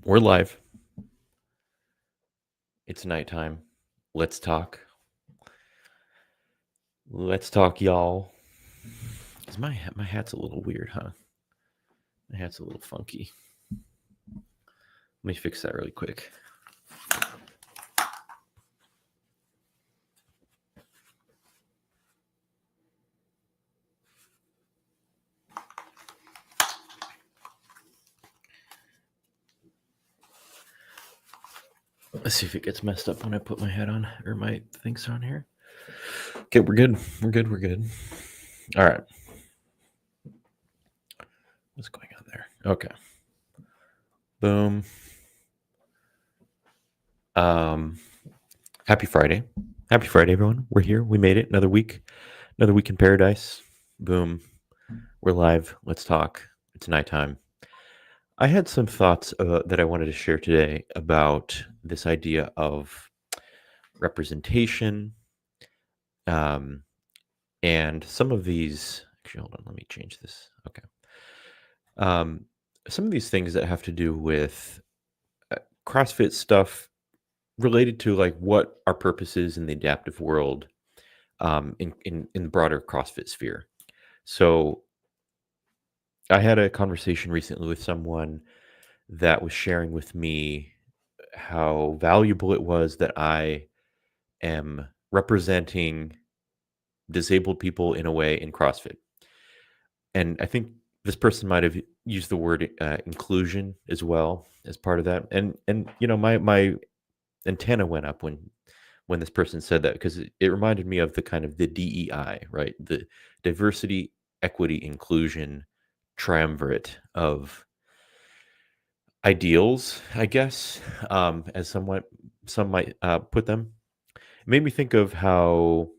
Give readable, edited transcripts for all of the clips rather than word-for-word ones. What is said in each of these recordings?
We're live. It's nighttime. Let's talk. Let's talk, y'all. Is my hat's a little weird, huh? My hat's a little funky. Let me fix that really quick. Let's see if it gets messed up when I put my hat on or my things on here. Okay, we're good. We're good. We're good. All right. What's going on there? Okay. Boom. Happy Friday. Happy Friday, everyone. We're here. We made it. Another week. Another week in paradise. Boom. We're live. Let's talk. It's nighttime. I had some thoughts that I wanted to share today about this idea of representation, um, and some of these. Actually, hold on. Let me change this. Okay. Um, some of these things that have to do with CrossFit stuff related to like what our purpose is in the adaptive world, in the broader CrossFit sphere. So I had a conversation recently with someone that was sharing with me how valuable it was that I am representing disabled people in a way in CrossFit. And I think this person might have used the word inclusion as well as part of that. And my antenna went up when this person said that, because it reminded me of the kind of the DEI, right? The diversity, equity, inclusion triumvirate of ideals, I guess, as some might put them. It made me think of how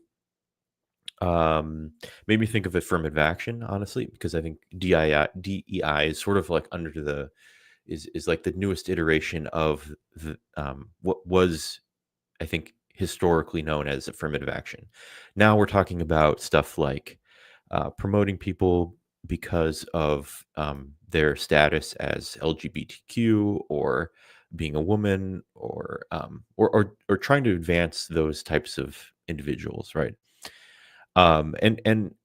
made me think of affirmative action, honestly, because I think DEI is sort of like under the is like the newest iteration of what was, I think, historically known as affirmative action. Now we're talking about stuff like promoting people because of their status as LGBTQ, or being a woman, or trying to advance those types of individuals, right? And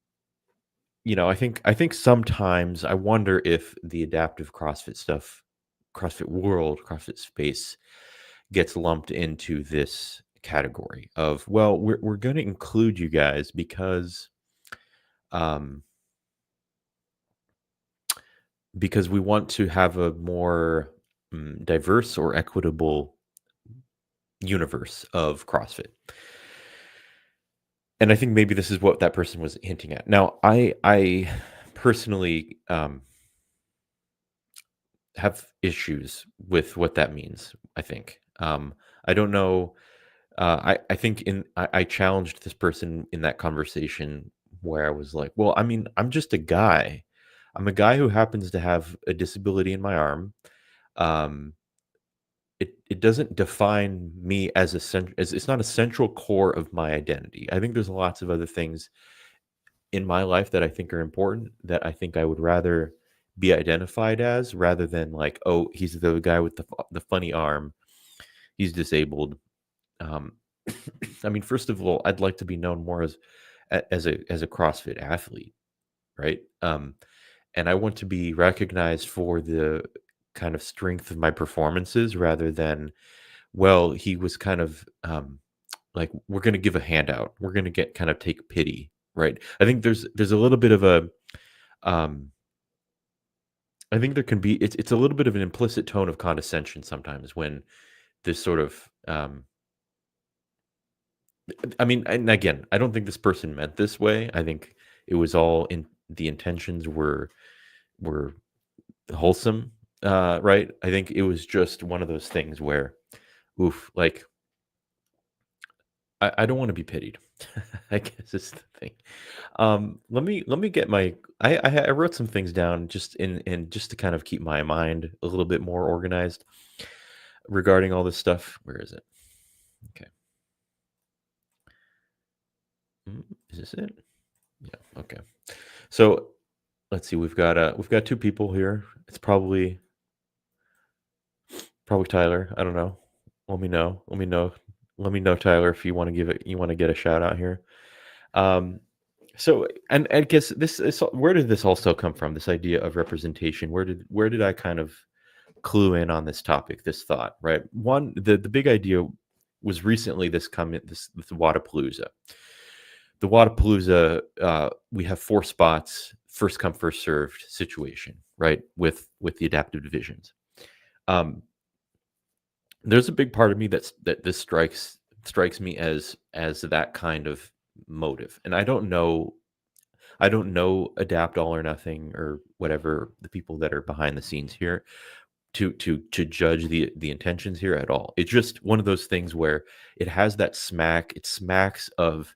I think sometimes I wonder if the adaptive CrossFit stuff, CrossFit world, CrossFit space gets lumped into this category of, well, we're going to include you guys um because we want to have a more diverse or equitable universe of CrossFit. And I think maybe this is what that person was hinting at. Now, I personally have issues with what that means, I think. I don't know. I think I challenged this person in that conversation where I was like, well, I mean, I'm just a guy. I'm a guy who happens to have a disability in my arm. Um, it doesn't define me as as it's not a central core of my identity. I think there's lots of other things in my life that I think are important, that I think I would rather be identified as, rather than like, oh, he's the guy with the funny arm. He's disabled. Um, I mean, first of all, I'd like to be known more as a CrossFit athlete, right? And I want to be recognized for the kind of strength of my performances, rather than, well, he was kind of like, we're going to give a handout. We're going to get kind of take pity, right? I think there's a little bit of a um, I think there can be, it's a little bit of an implicit tone of condescension sometimes when this sort of I mean, and again, I don't think this person meant this way. I think it was all in the intentions were wholesome, right? I think it was just one of those things where, oof, like I don't want to be pitied. I guess is the thing. Let me get my I wrote some things down just in just to kind of keep my mind a little bit more organized regarding all this stuff. Where is it? Okay. Is this it? Yeah. Okay. So let's see. We've got two people here. It's probably Probably Tyler. I don't know. Let me know. Let me know. Let me know, Tyler, if you want to give it. You want to get a shout out here. Um, so, and I guess this is where did this also come from? This idea of representation. Where did I kind of clue in on this topic? This thought, right? One, the big idea was recently this Wadapalooza. The Wadapalooza, we have 4 spots, first come first served situation, right? With the adaptive divisions. Um, there's a big part of me that this strikes me as that kind of motive, and I don't know adapt all or nothing or whatever the people that are behind the scenes here to judge the intentions here at all. It's just one of those things where it has that it smacks of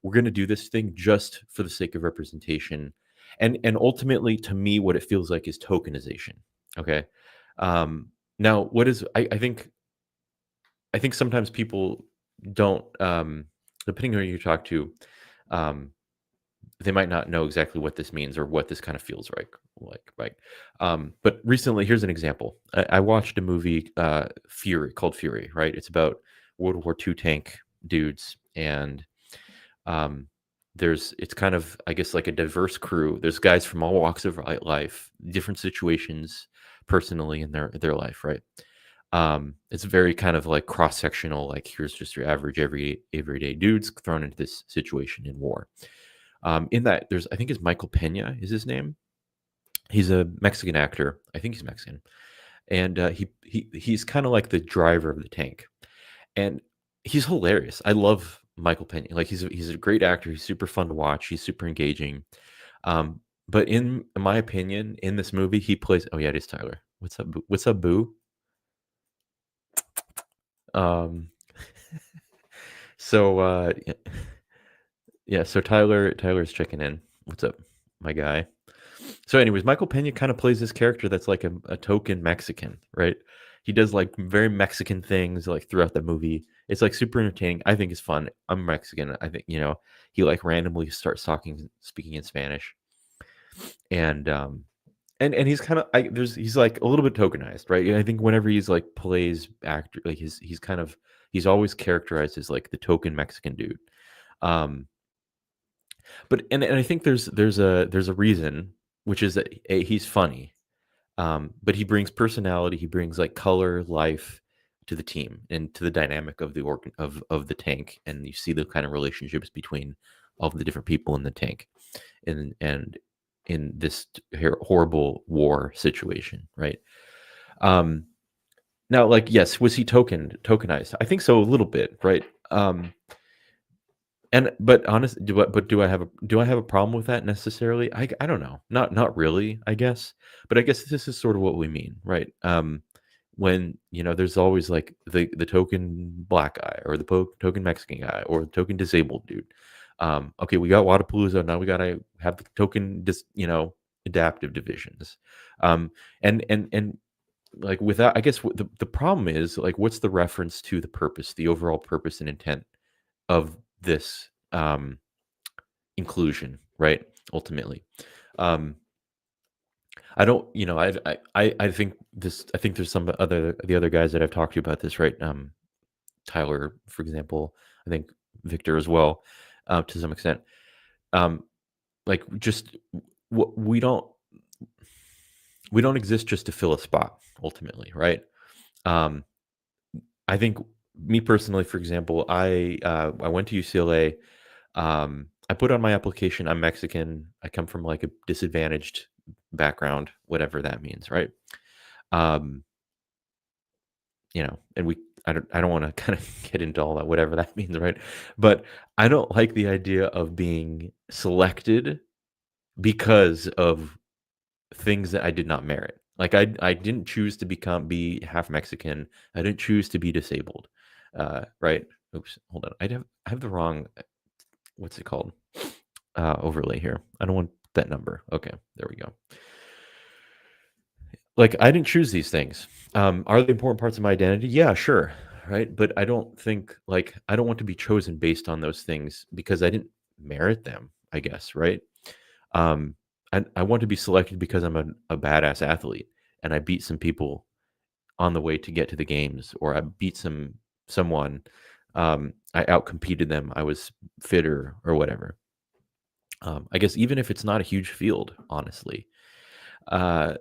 we're going to do this thing just for the sake of representation, and ultimately to me what it feels like is tokenization. Okay. Now what is I think sometimes people don't, depending on who you talk to, um, they might not know exactly what this means or what this kind of feels like. Right? But recently, here's an example. I watched a movie, Fury, called Fury. Right? It's about World War II tank dudes, and um, it's kind of, I guess, like a diverse crew. There's guys from all walks of life, different situations, personally in their life. Right? It's very kind of like cross sectional. Like here's just your average everyday dudes thrown into this situation in war. In that, there's I think it's Michael Pena is his name. He's a Mexican actor. I think he's Mexican, and he's kind of like the driver of the tank, and he's hilarious. I love Michael Pena. Like he's a great actor. He's super fun to watch. He's super engaging. But in my opinion, in this movie, he plays. Oh yeah, it is Tyler. What's up? What's up, Boo? Um, so yeah, so Tyler's checking in. What's up, my guy? So, anyways, Michael Pena kind of plays this character that's like a token Mexican, right? He does like very Mexican things like throughout the movie. It's like super entertaining. I think it's fun. I'm Mexican. I think he like randomly starts speaking in Spanish, and and he's kind of he's like a little bit tokenized, right? I think whenever he's like plays actor, like he's always characterized as like the token Mexican dude. Um, but and I think there's a reason, which is that he's funny, but he brings personality, he brings like color, life to the team and to the dynamic of the of the tank, and you see the kind of relationships between all of the different people in the tank, and in this horrible war situation, right? Um, Now, like, yes, was he tokenized? I think so, a little bit, right? And but honest do I have a problem with that necessarily? I don't know. Not really, I guess. But I guess this is sort of what we mean, right? When, there's always like the token black guy or the token Mexican guy or the token disabled dude. Okay, we got Wadapalooza, now we gotta have the token adaptive divisions. And like with that, I guess what the problem is, like, what's the reference to the purpose, the overall purpose and intent of this inclusion, right? Ultimately, um, I don't, I think there's the other guys that I've talked to about this, right? Tyler, for example, I think Victor as well, to some extent. Um, like just we don't exist just to fill a spot, ultimately, right? Um, I think me personally, for example, I went to UCLA. I put on my application, I'm Mexican. I come from like a disadvantaged background, whatever that means, right? Um, and I don't want to kind of get into all that, whatever that means, right? But I don't like the idea of being selected because of things that I did not merit. Like I didn't choose to be half Mexican. I didn't choose to be disabled. Right? Oops, hold on. I have the wrong what's it called? Overlay here. I don't want that number. Okay, there we go. Like I didn't choose these things. Are they important parts of my identity? Yeah, sure. Right. But I don't think like I don't want to be chosen based on those things because I didn't merit them, I guess, right? Um, I want to be selected because I'm a badass athlete and I beat some people on the way to get to the games, or I beat someone. I outcompeted them. I was fitter or whatever. I guess even if it's not a huge field, honestly. Uh,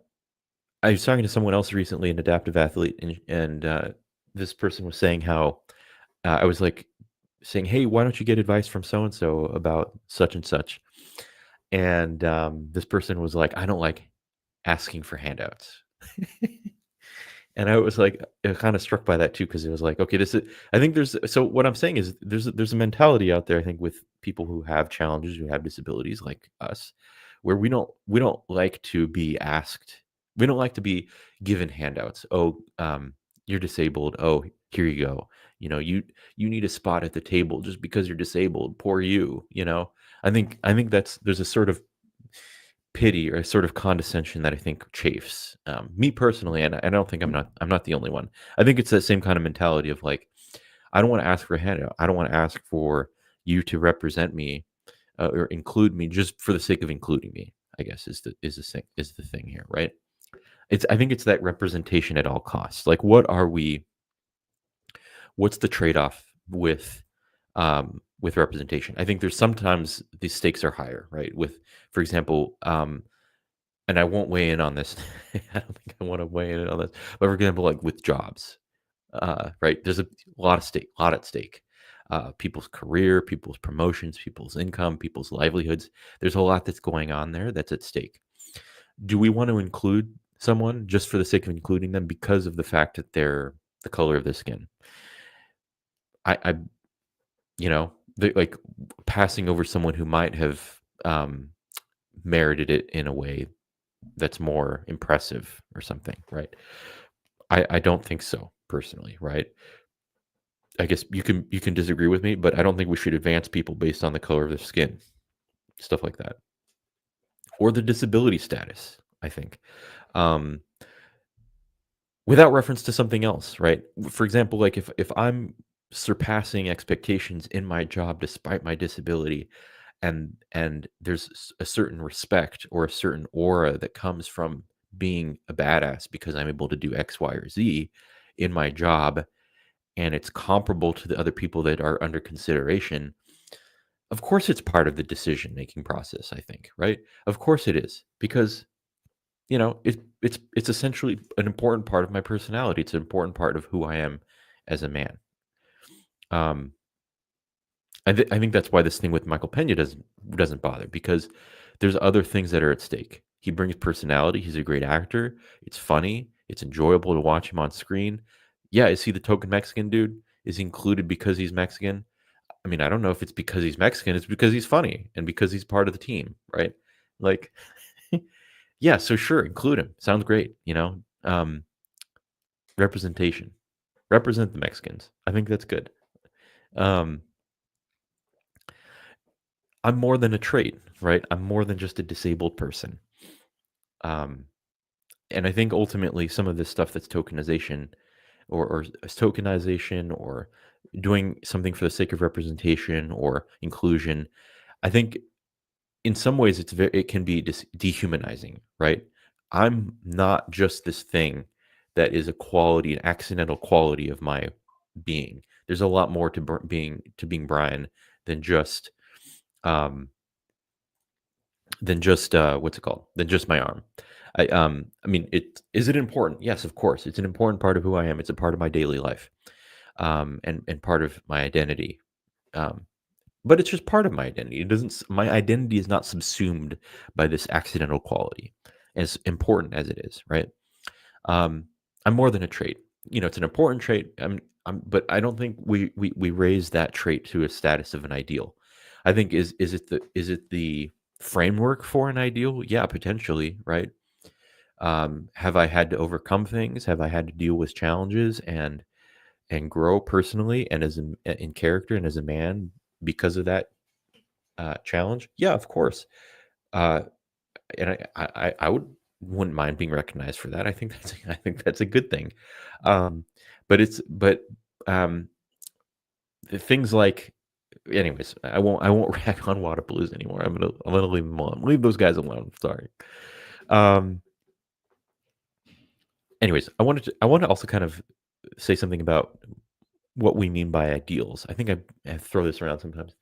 I was talking to someone else recently, an adaptive athlete, and this person was saying how I was like saying, "Hey, why don't you get advice from so and so about such and such?" And this person was like, "I don't like asking for handouts." And I was like, kind of struck by that too, because it was like, okay, this is. I think there's. So what I'm saying is, there's a mentality out there. I think with people who have challenges, who have disabilities like us, where we don't like to be asked. We don't like to be given handouts. Oh, you're disabled. Oh, here you go. You need a spot at the table just because you're disabled. Poor you. I think that's there's a sort of pity or a sort of condescension that I think chafes me personally, and I don't think I'm not the only one. I think it's that same kind of mentality of like, I don't want to ask for a handout. I don't want to ask for you to represent me or include me just for the sake of including me. I guess is the thing here, right? I think it's that representation at all costs. Like, what are we? What's the trade off with representation? I think there's sometimes the stakes are higher, right? For example, and I won't weigh in on this. I don't think I want to weigh in on this. But for example, like with jobs, right? There's a lot at stake. People's career, people's promotions, people's income, people's livelihoods. There's a lot that's going on there that's at stake. Do we want to include someone just for the sake of including them because of the fact that they're the color of their skin? I like passing over someone who might have merited it in a way that's more impressive or something, right? I don't think so personally, right? I guess you can disagree with me, but I don't think we should advance people based on the color of their skin, stuff like that, or the disability status. I think, um, without reference to something else, right? For example, like if I'm surpassing expectations in my job despite my disability, and there's a certain respect or a certain aura that comes from being a badass because I'm able to do X, Y, or Z in my job, and it's comparable to the other people that are under consideration. Of course, it's part of the decision making process. I think, right? Of course, it is because it's essentially an important part of my personality. It's an important part of who I am as a man. Um, I think that's why this thing with Michael Pena doesn't bother, because there's other things that are at stake. He brings personality. He's a great actor. It's funny. It's enjoyable to watch him on screen. Yeah, is he the token Mexican dude? Is he included because he's Mexican? I mean, I don't know if it's because he's Mexican. It's because he's funny and because he's part of the team, right? Like, yeah, so sure, include him. Sounds great. Representation. Represent the Mexicans. I think that's good. Um, I'm more than a trait, right? I'm more than just a disabled person. Um, and I think ultimately some of this stuff that's tokenization or doing something for the sake of representation or inclusion, I think in some ways it can be dehumanizing, right? I'm not just this thing that is a quality, an accidental quality of my being. There's a lot more to being Brian than just um what's it called? Than just my arm. I mean, is it important? Yes, of course. It's an important part of who I am. It's a part of my daily life. And part of my identity. Um, but it's just part of my identity. It doesn't My identity is not subsumed by this accidental quality, as important as it is, right? Um, I'm more than a trait. It's an important trait. But I don't think we raise that trait to a status of an ideal. I think is it the framework for an ideal? Yeah, potentially, right? Have I had to overcome things? Have I had to deal with challenges and grow personally and in character and as a man because of that challenge? Yeah, of course. Uh, and I wouldn't mind being recognized for that. I think that's a good thing. Um, but um, the things like, anyways, I won't rag on Water Blues anymore. I'm gonna leave them alone. Leave those guys alone. Sorry. Um, Anyways, I want to also kind of say something about what we mean by ideals. I think I throw this around sometimes,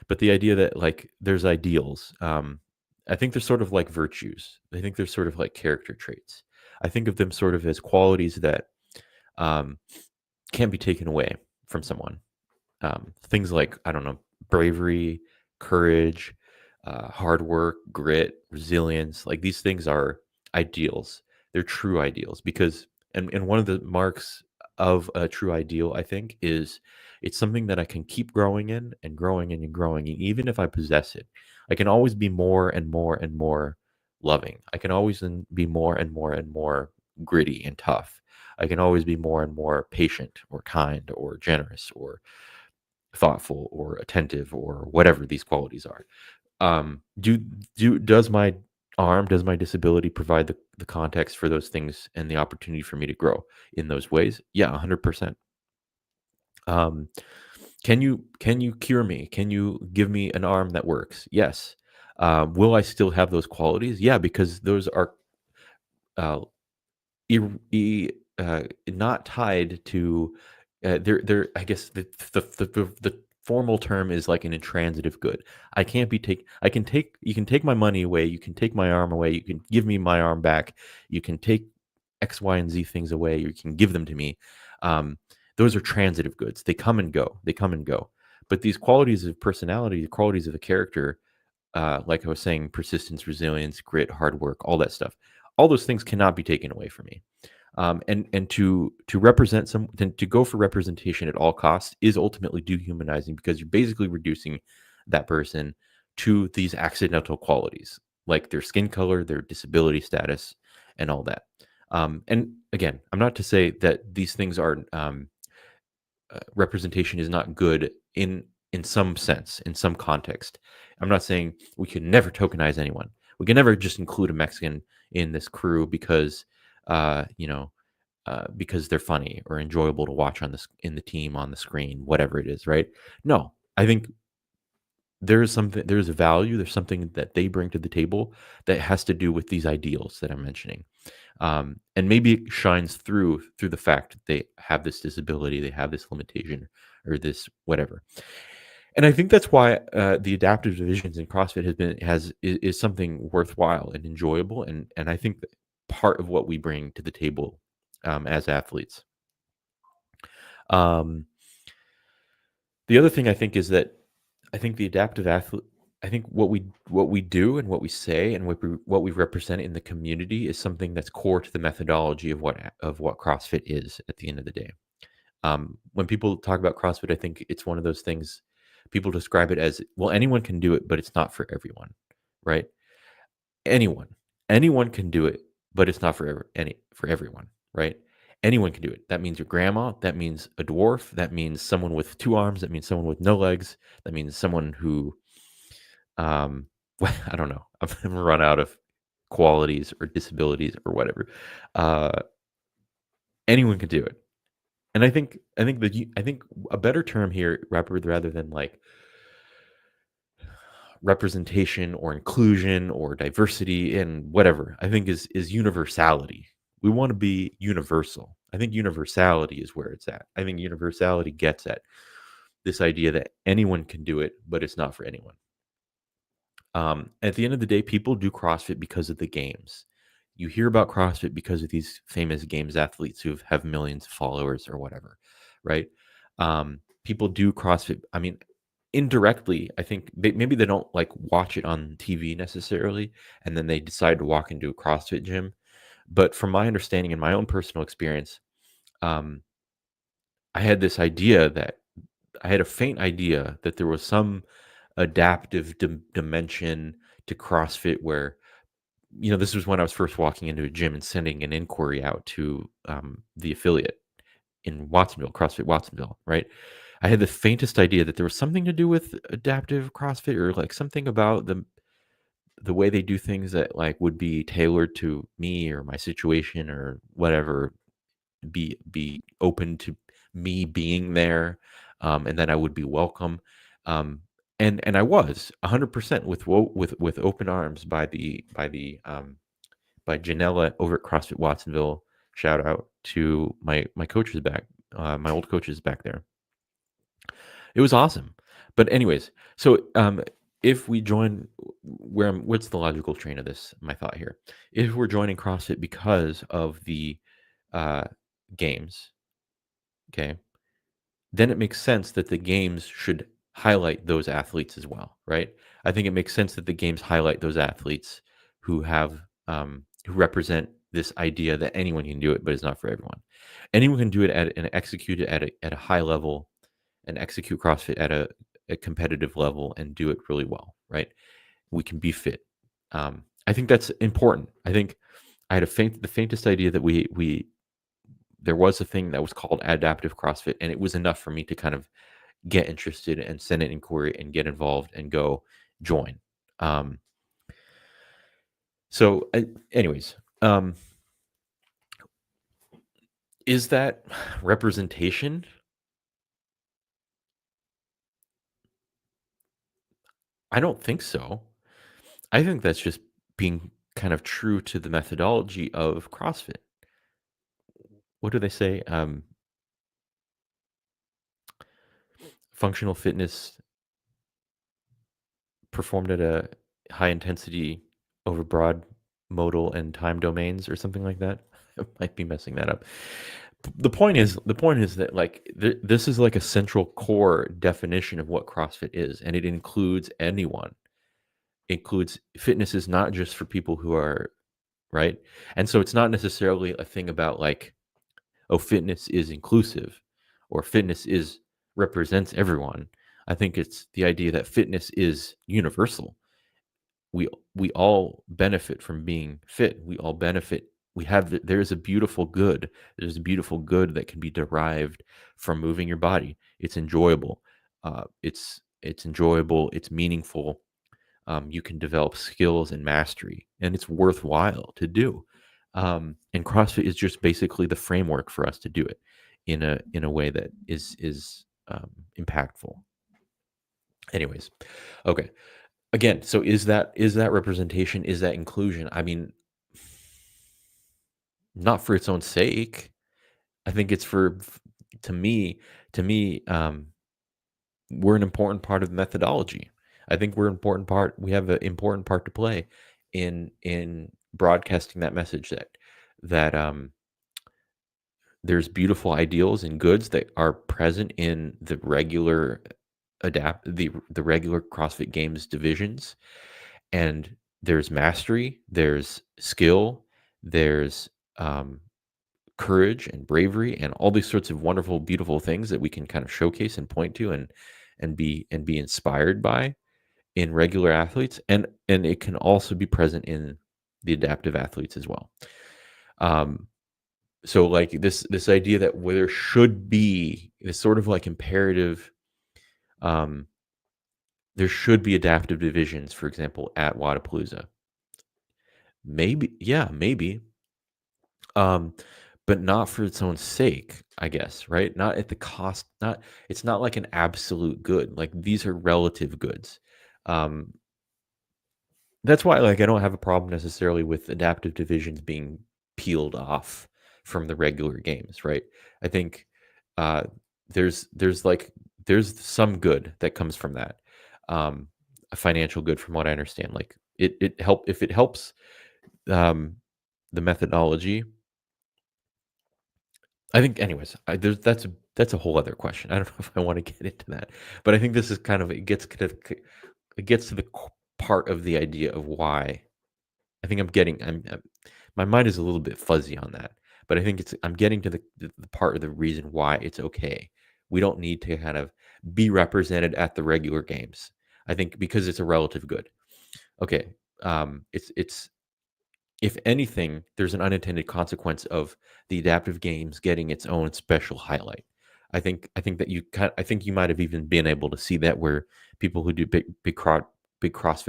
but the idea that like there's ideals. I think they're sort of like virtues. I think they're sort of like character traits. I think of them sort of as qualities that um, can't be taken away from someone. Things like, I don't know, bravery, courage, hard work, grit, resilience. Like these things are ideals. They're true ideals because, and one of the marks of a true ideal, I think, is it's something that I can keep growing in and growing in and growing. And even if I possess it, I can always be more and more and more loving. I can always be more and more and more gritty and tough. I can always be more and more patient or kind or generous or thoughtful or attentive or whatever these qualities are. Do does my does my disability provide the context for those things and the opportunity for me to grow in those ways? Yeah, 100%. Um, can you cure me? Can you give me an arm that works? Yes. Will I still have those qualities? Yeah, because those are uh, not tied to they're I guess the formal term is like an intransitive good. I can take you can take my money away, you can take my arm away, you can give me my arm back, you can take X, Y, and Z things away, you can give them to me. Um, those are transitive goods. They come and go. They come and go. But these qualities of personality, the qualities of a character, like I was saying, persistence, resilience, grit, hard work, all that stuff, all those things cannot be taken away from me. And to represent to go for representation at all costs is ultimately dehumanizing because you're basically reducing that person to these accidental qualities like their skin color, their disability status, and all that. And again, I'm not to say that these things are representation is not good in some sense, in some context. I'm not saying we can never tokenize anyone. We can never just include a Mexican in this crew because because they're funny or enjoyable to watch on this in the team on the screen, whatever it is, right? No, I think there's a value, there's something that they bring to the table that has to do with these ideals that I'm mentioning. And maybe it shines through the fact that they have this disability, they have this limitation or this whatever. And I think that's why the adaptive divisions in CrossFit is something worthwhile and enjoyable, and I think that part of what we bring to the table as athletes. Um, the other thing I think is that I think the adaptive athlete. I think what we do and what we say and what we represent in the community is something that's core to the methodology of what CrossFit is at the end of the day. When people talk about CrossFit, I think it's one of those things people describe it as, well, anyone can do it, but it's not for everyone, right? Anyone, anyone can do it, but it's not for everyone, right? Anyone can do it. That means your grandma. That means a dwarf. That means someone with two arms. That means someone with no legs. That means someone who, um, I don't know. I've run out of qualities or disabilities or whatever. Uh, anyone can do it. And I think a better term here, rather than like representation or inclusion or diversity and whatever, I think is universality. We want to be universal. I think universality is where it's at. I think universality gets at this idea that anyone can do it, but it's not for anyone. At the end of the day, people do CrossFit because of the games. You hear about CrossFit because of these famous games athletes who have millions of followers or whatever, right? People do CrossFit. I mean, indirectly, I think maybe they don't like watch it on TV necessarily, and then they decide to walk into a CrossFit gym. But from my understanding and my own personal experience, um, I had this idea that I had a faint idea that there was some adaptive dimension to CrossFit where, this was when I was first walking into a gym and sending an inquiry out to the affiliate in Watsonville, CrossFit Watsonville, right? I had the faintest idea that there was something to do with adaptive CrossFit or like something about the way they do things that like would be tailored to me or my situation or whatever, be open to me being there, and then I would be welcome. Um, and I was 100% with open arms by Janella over at CrossFit Watsonville. shout out to my coaches back, my old coaches back there. It was awesome. But anyways, so if we join, what's the logical train of this? My thought here: if we're joining CrossFit because of the uh, games, okay, then it makes sense that the games should highlight those athletes as well, right? I think it makes sense that the games highlight those athletes who have who represent this idea that anyone can do it, but it's not for everyone. Anyone can do it and execute it at a high level and execute CrossFit at a competitive level and do it really well, right? We can be fit. I think that's important. I think I had the faintest idea that we there was a thing that was called adaptive CrossFit, and it was enough for me to kind of get interested and send an inquiry and get involved and go join. Um, anyways, is that representation? I don't think so. I think that's just being kind of true to the methodology of CrossFit. What do they say? Functional fitness performed at a high intensity over broad modal and time domains or something like that. I might be messing that up. The point is that like this is like a central core definition of what CrossFit is, and it includes anyone. It includes fitness is not just for people who are right, and so it's not necessarily a thing about like, oh, fitness is inclusive or fitness is represents everyone. I think it's the idea that fitness is universal. We all benefit from being fit. We all benefit. There's a beautiful good. There's a beautiful good that can be derived from moving your body. It's enjoyable. It's enjoyable. It's meaningful. You can develop skills and mastery, and it's worthwhile to do. And CrossFit is just basically the framework for us to do it in a way that is impactful. Anyways, okay. Again, so is that representation? Is that inclusion? I mean, not for its own sake. I think it's to me, to me, we're an important part of the methodology. I think we're an important part. We have an important part to play in broadcasting that message that there's beautiful ideals and goods that are present in the regular the regular CrossFit Games divisions, and there's mastery, there's skill, there's courage and bravery and all these sorts of wonderful, beautiful things that we can kind of showcase and point to and be inspired by in regular athletes, and it can also be present in the adaptive athletes as well. So like this idea that where there should be this sort of like imperative, there should be adaptive divisions, for example, at Wodapalooza. Maybe, yeah, maybe. Um, but not for its own sake, I guess, right? Not at the cost, not it's not like an absolute good. Like these are relative goods. Um, that's why like I don't have a problem necessarily with adaptive divisions being peeled off from the regular games, right? I think uh there's like there's some good that comes from that. Um a financial good from what I understand. Like if it helps um the methodology. I think, anyways, that's a whole other question. I don't know if I want to get into that, but I think this is kind of it gets to the part of the idea of why. I think my mind is a little bit fuzzy on that, but I think I'm getting to the part of the reason why it's okay. We don't need to kind of be represented at the regular games. I think because it's a relative good. Okay, it's if anything, there's an unintended consequence of the adaptive games getting its own special highlight. I think that I think you might have even been able to see that where people who do big CrossFit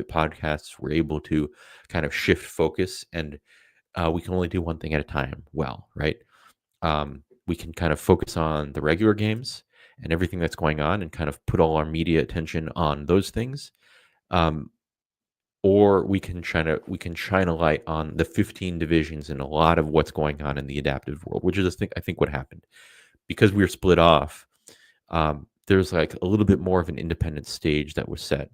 podcasts were able to kind of shift focus, and we can only do one thing at a time. Well, right? We can kind of focus on the regular games and everything that's going on, and kind of put all our media attention on those things. Um, or we can shine a light on the 15 divisions and a lot of what's going on in the adaptive world, which is I think what happened because we were split off. There's like a little bit more of an independent stage that was set,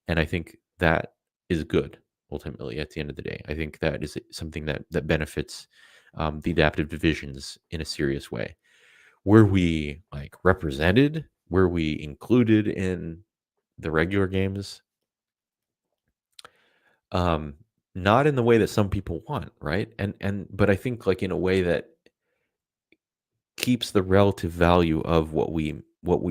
and I think that is good ultimately. At the end of the day, I think that is something that benefits the adaptive divisions in a serious way. Were we like represented? Were we included in the regular games? Um, Not in the way that some people want, right? And but I think like in a way that keeps the relative value of what we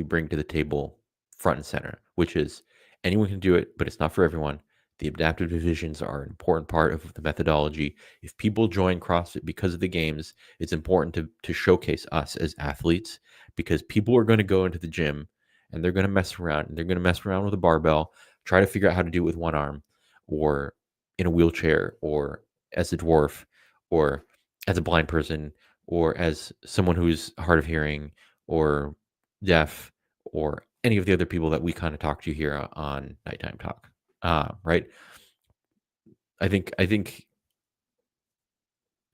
bring to the table front and center, which is anyone can do it, but it's not for everyone. The adaptive divisions are an important part of the methodology. If people join CrossFit because of the games, it's important to showcase us as athletes because people are going to go into the gym and they're going to mess around and they're going to mess around with a barbell, try to figure out how to do it with one arm or in a wheelchair or as a dwarf or as a blind person or as someone who's hard of hearing or deaf or any of the other people that we kind of talk to here on Nighttime Talk. Right? I think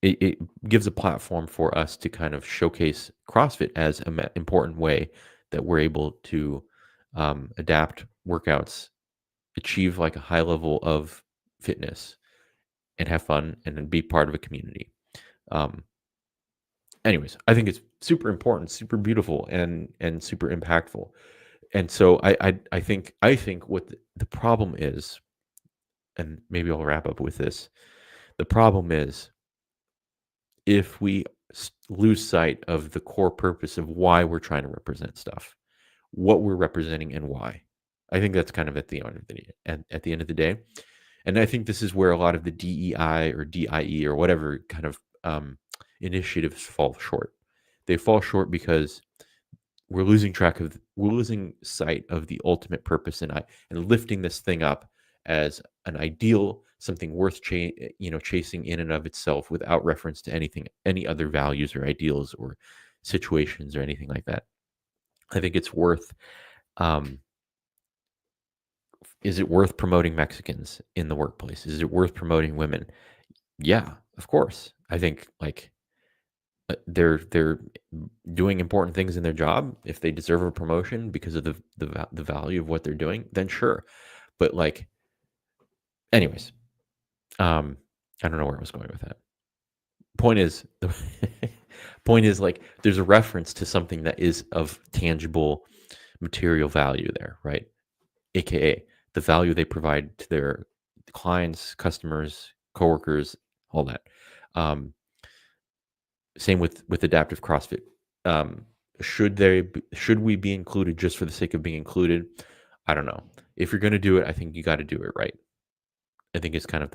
it gives a platform for us to kind of showcase CrossFit as an important way that we're able to adapt workouts, achieve like a high level of fitness, and have fun and then be part of a community. Um, Anyways, I think it's super important, super beautiful, and super impactful. And so I think what the problem is, and maybe I'll wrap up with this. The problem is if we lose sight of the core purpose of why we're trying to represent stuff, what we're representing, and why. I think that's kind of at the end of the at the end of the day. And I think this is where a lot of the DEI or DIE or whatever kind of initiatives fall short. They fall short because we're losing sight of the ultimate purpose and lifting this thing up as an ideal, something worth chasing in and of itself without reference to any other values or ideals or situations or anything like that. I think it's worth um, is it worth promoting Mexicans in the workplace? Is it worth promoting women? Yeah, of course. I think like they're doing important things in their job. If they deserve a promotion because of the value of what they're doing, then sure. But like, anyways, I don't know where I was going with that. Point is, the point is like there's a reference to something that is of tangible material value there, right? AKA the value they provide to their clients, customers, coworkers, all that. Um, Same with adaptive CrossFit. Um, should we be included just for the sake of being included? I don't know. If you're going to do it, I think you got to do it right. I think it's kind of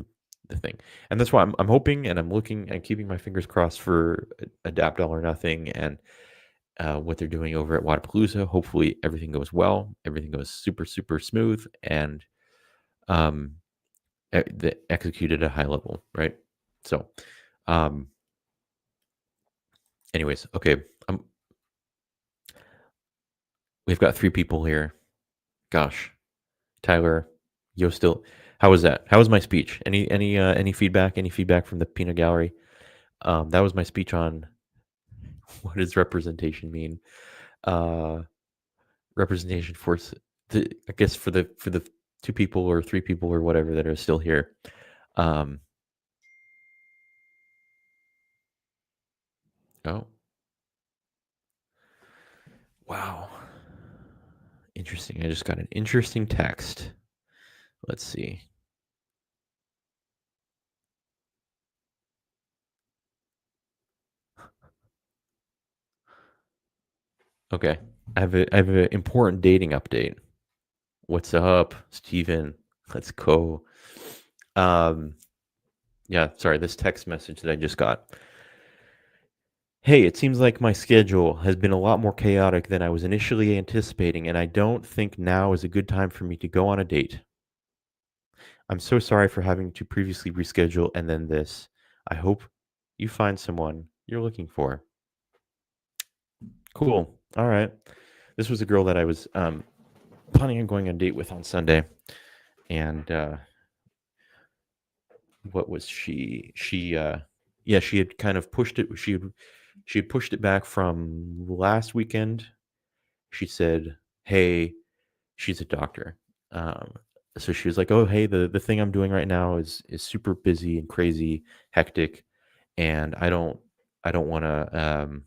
the thing, and that's why I'm hoping and I'm looking and keeping my fingers crossed for Adapt All or Nothing and what they're doing over at Wadapalooza. Hopefully everything goes well, everything goes super super smooth, and um, executed at a high level, right? So, um, anyways, okay, we've got 3 people here. Gosh, Tyler, you're still. How was that? How was my speech? Any feedback? Any feedback from the peanut gallery? That was my speech on what does representation mean. Uh, Representation for I guess for the 2 people or 3 people or whatever that are still here. Um, oh, wow, interesting. I just got an interesting text. Let's see. Okay, I have an important dating update. What's up, Steven? Let's go. Um, yeah, sorry, this text message that I just got. Hey, it seems like my schedule has been a lot more chaotic than I was initially anticipating, and I don't think now is a good time for me to go on a date. I'm so sorry for having to previously reschedule and then this. I hope you find someone you're looking for. Cool. All right. This was a girl that I was planning on going on a date with on Sunday, and what was yeah, she had kind of pushed it. She had pushed it back from last weekend. She said, "Hey," she's a doctor. Um, so she was like, "Oh, hey, the thing I'm doing right now is super busy and crazy, hectic, and I don't want to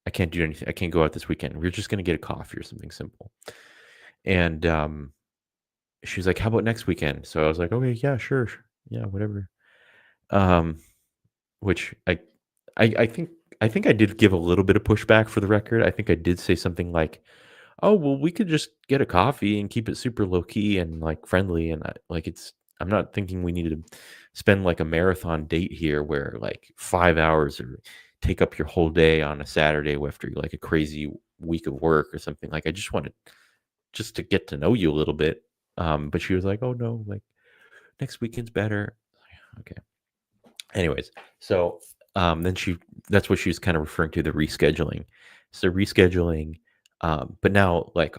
I can't do anything. I can't go out this weekend. We're just gonna get a coffee or something simple." And she was like, "How about next weekend?" So I was like, "Okay, yeah, sure, yeah, whatever." Um, which I think I did give a little bit of pushback for the record. I think I did say something like, "Oh, well, we could just get a coffee and keep it super low key and like friendly." And like it's I'm not thinking we need to spend like a marathon date here where like 5 hours or take up your whole day on a Saturday after like a crazy week of work or something. Like I just wanted just to get to know you a little bit. But she was like, "Oh no, like next weekend's better." Okay. Anyways, so then that's what she was kind of referring to, the rescheduling. So rescheduling, but now like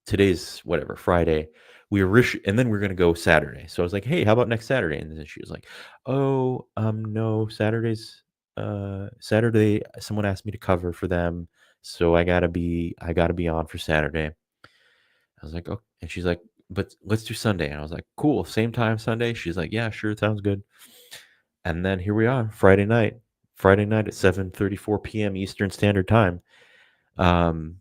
today's whatever Friday, and then we're gonna go Saturday. So I was like, "Hey, how about next Saturday?" And then she was like, "Oh, no, Saturday. Someone asked me to cover for them, so I gotta be on for Saturday." I was like, "Oh," and she's like, "But let's do Sunday." And I was like, "Cool, same time Sunday." She's like, "Yeah, sure, sounds good." And then here we are, Friday night at 7:34 p.m. Eastern Standard Time. Um,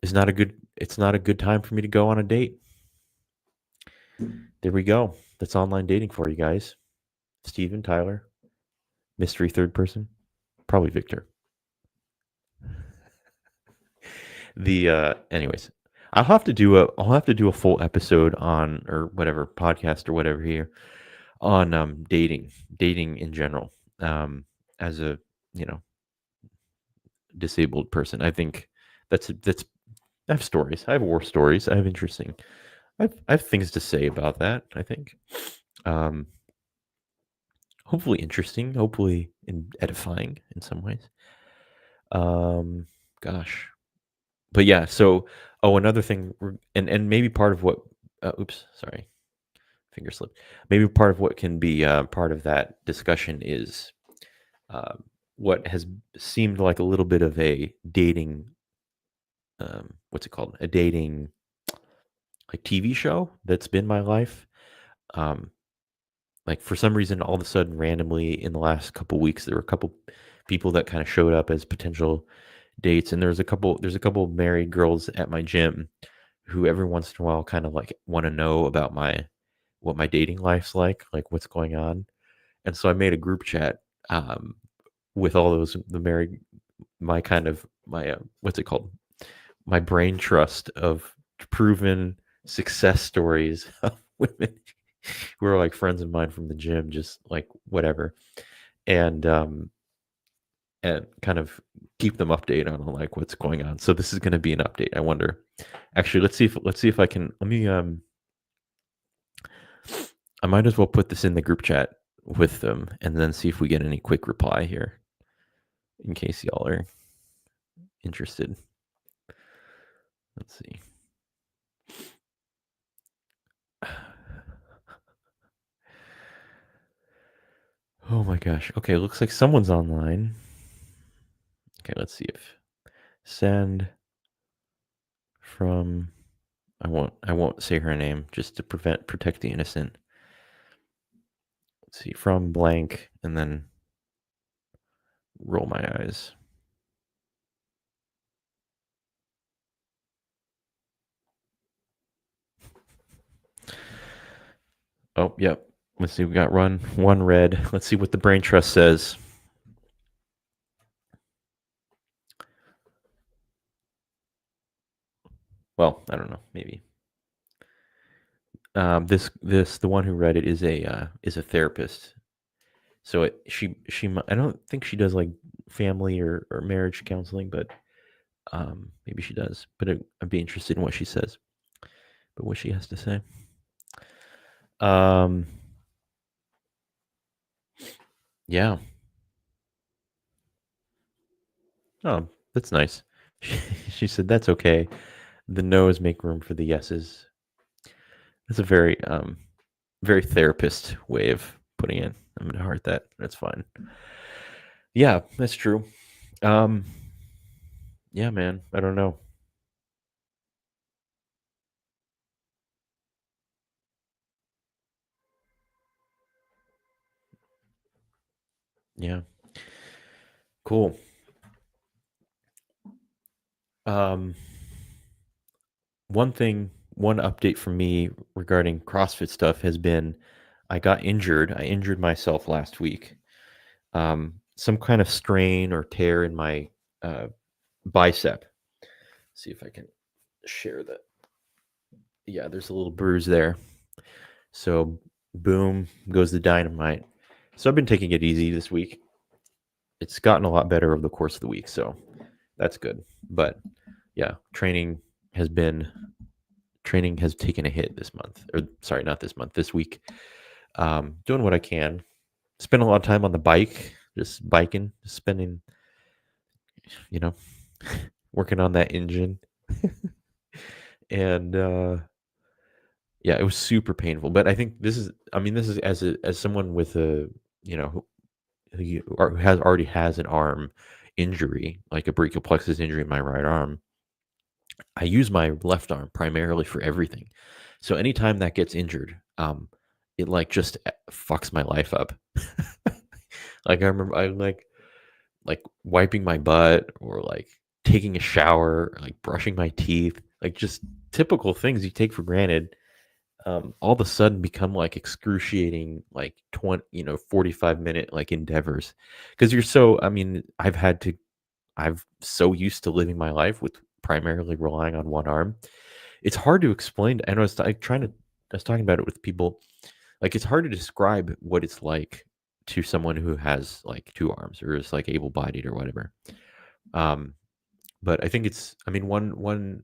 it's not a good time for me to go on a date. There we go. That's online dating for you guys. Steven, Tyler, mystery third person, probably Victor. Anyways, I'll have to do a full episode on or whatever podcast or whatever here on dating in general. As a, you know, disabled person. I think that's I have stories. I have war stories. I have interesting. I have things to say about that. I think, um, hopefully interesting. Hopefully edifying in some ways. Um, gosh, but yeah. So, oh, another thing, and maybe part of what. Oops, sorry, finger slipped. Maybe part of what can be part of that discussion is um, what has seemed like a little bit of a dating. What's it called? A dating like TV show that's been my life. Um, like for some reason, all of a sudden, randomly in the last couple weeks, there were a couple people that kind of showed up as potential dates, and there's a couple of married girls at my gym who every once in a while kind of like want to know about my what my dating life's like what's going on. And so I made a group chat with all those the married my kind of my what's it called my brain trust of proven success stories of women who are like friends of mine from the gym, just like whatever, and kind of keep them updated on like what's going on. So this is going to be an update. I wonder. Actually, let's see if I can. Let me. I might as well put this in the group chat with them, and then see if we get any quick reply here, in case y'all are interested. Let's see. Oh my gosh. Okay, looks like someone's online. Okay, let's see if send from I won't say her name just to protect the innocent. Let's see, from blank and then roll my eyes. Oh, yep. Let's see, we got one red. Let's see what the brain trust says. Well, I don't know, maybe. The one who read it is a therapist. So I don't think she does like family or marriage counseling, but maybe she does. But I'd be interested in what she says. But what she has to say. Um, yeah. Oh, that's nice. She said that's okay. The no's make room for the yeses. That's a very very therapist way of putting in. I'm gonna heart that. That's fine. Yeah, that's true. Um, yeah, man. I don't know. Yeah, cool. Um, one update from me regarding CrossFit stuff has been I got injured. I injured myself last week. Some kind of strain or tear in my bicep. See if I can share that. Yeah, there's a little bruise there. So, boom goes the dynamite. So, I've been taking it easy this week. It's gotten a lot better over the course of the week. So, that's good. But yeah, training has taken a hit this month. Or, sorry, not this month, this week. Doing what I can. Spend a lot of time on the bike, just biking, just spending, you know, working on that engine. And yeah, it was super painful. But I think this is as someone with a, you know, who has already has an arm injury, like a brachial plexus injury in my right arm. I use my left arm primarily for everything. So anytime that gets injured, it like just fucks my life up. Like I remember I like wiping my butt or like taking a shower, or like brushing my teeth, like just typical things you take for granted. All of a sudden become like excruciating, like 20, 45-minute like endeavors. Because you're so, I mean, I've so used to living my life with primarily relying on one arm. It's hard to explain. And I was talking about it with people. Like it's hard to describe what it's like to someone who has like two arms or is like able bodied or whatever. Um, but I think I mean, one,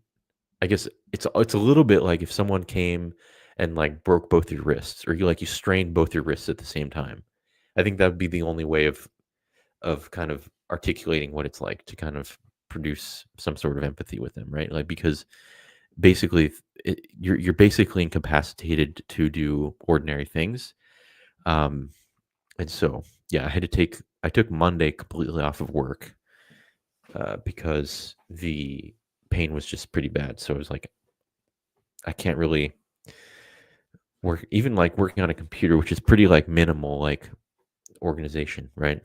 I guess it's a little bit like if someone came and like broke both your wrists or you strained both your wrists at the same time. I think that would be the only way of kind of articulating what it's like to kind of produce some sort of empathy with them, right? Like because basically you're basically incapacitated to do ordinary things. Um, and so yeah, I took Monday completely off of work because the pain was just pretty bad. So it was like I can't really work even like working on a computer, which is pretty like minimal like organization, right?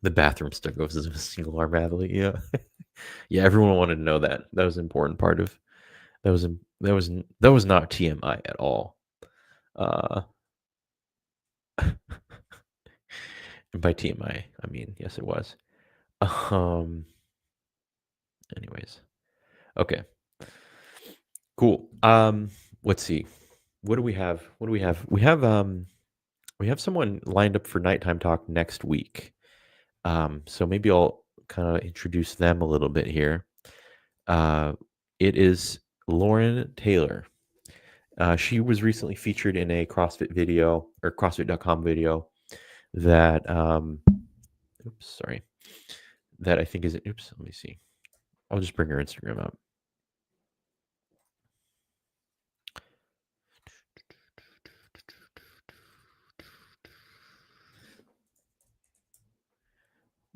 The bathroom still goes as a single arm athlete. Yeah. Yeah, everyone wanted to know that. That was an important part of that was that was not TMI at all. Uh and by TMI, I mean, yes it was. Um anyways. Okay. Cool. Let's see. What do we have? What do we have? We have someone lined up for nighttime talk next week. So maybe I'll kind of introduce them a little bit here. Uh, it is Lauren Taylor. She was recently featured in a CrossFit video or CrossFit.com video that, oops, sorry, that I think is, oops, let me see. I'll just bring her Instagram up.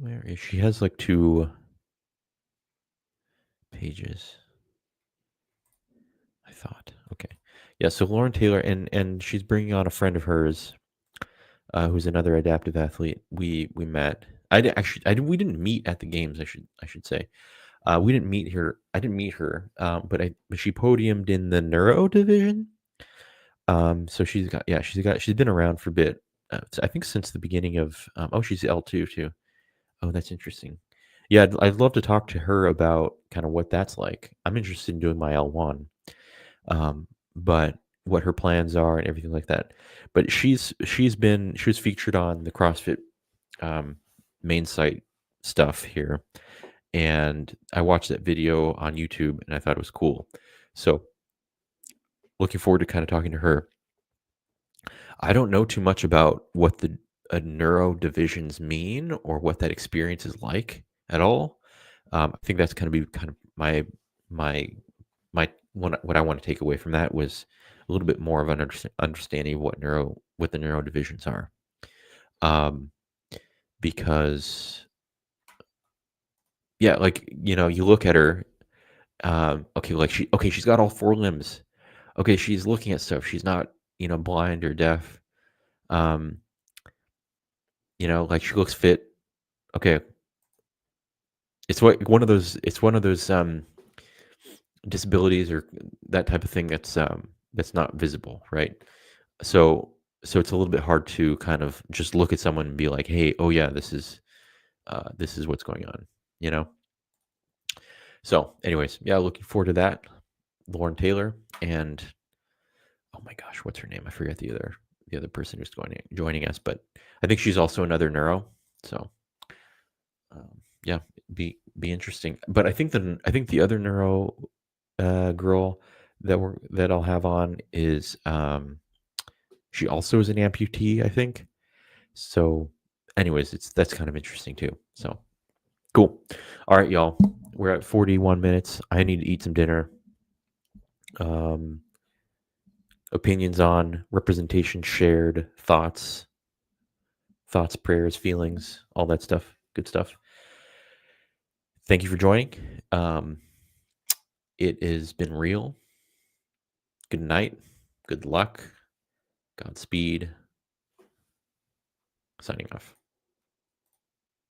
Where is she? Has like two pages. I thought. Okay. Yeah, so Lauren Taylor and she's bringing on a friend of hers who's another adaptive athlete. We met. We didn't meet at the games, I should say. We didn't meet her. I didn't meet her. But she podiumed in the neuro division. So she's been around for a bit. I think since the beginning of she's L2 too. Oh, that's interesting. Yeah, I'd love to talk to her about kind of what that's like. I'm interested in doing my L1, but what her plans are and everything like that. But she was featured on the CrossFit main site stuff here, and I watched that video on YouTube and I thought it was cool. So looking forward to kind of talking to her. I don't know too much about what the neuro divisions mean or what that experience is like at all. I think that's going to be kind of my what I want to take away from that was a little bit more of an understanding of what neuro what the neuro divisions are. Because yeah, like, you look at her, okay, like she's got all four limbs. Okay, she's looking at stuff. She's not, blind or deaf. Um, like she looks fit. Okay, it's one of those disabilities or that type of thing that's not visible, right? So it's a little bit hard to kind of just look at someone and be like, hey, oh yeah, this is what's going on, you know. So, anyways, yeah, looking forward to that. Lauren Taylor and oh my gosh, what's her name? I forget the other person who's joining us, but I think she's also another neuro. So, yeah, be interesting. But I think the other neuro girl that I'll have on is she also is an amputee, I think. So, anyways, that's kind of interesting too. So, cool. All right, y'all. We're at 41 minutes. I need to eat some dinner. Opinions on representation shared, thoughts, prayers, feelings, all that stuff. Good stuff. Thank you for joining. It has been real. Good night. Good luck. Godspeed. Signing off.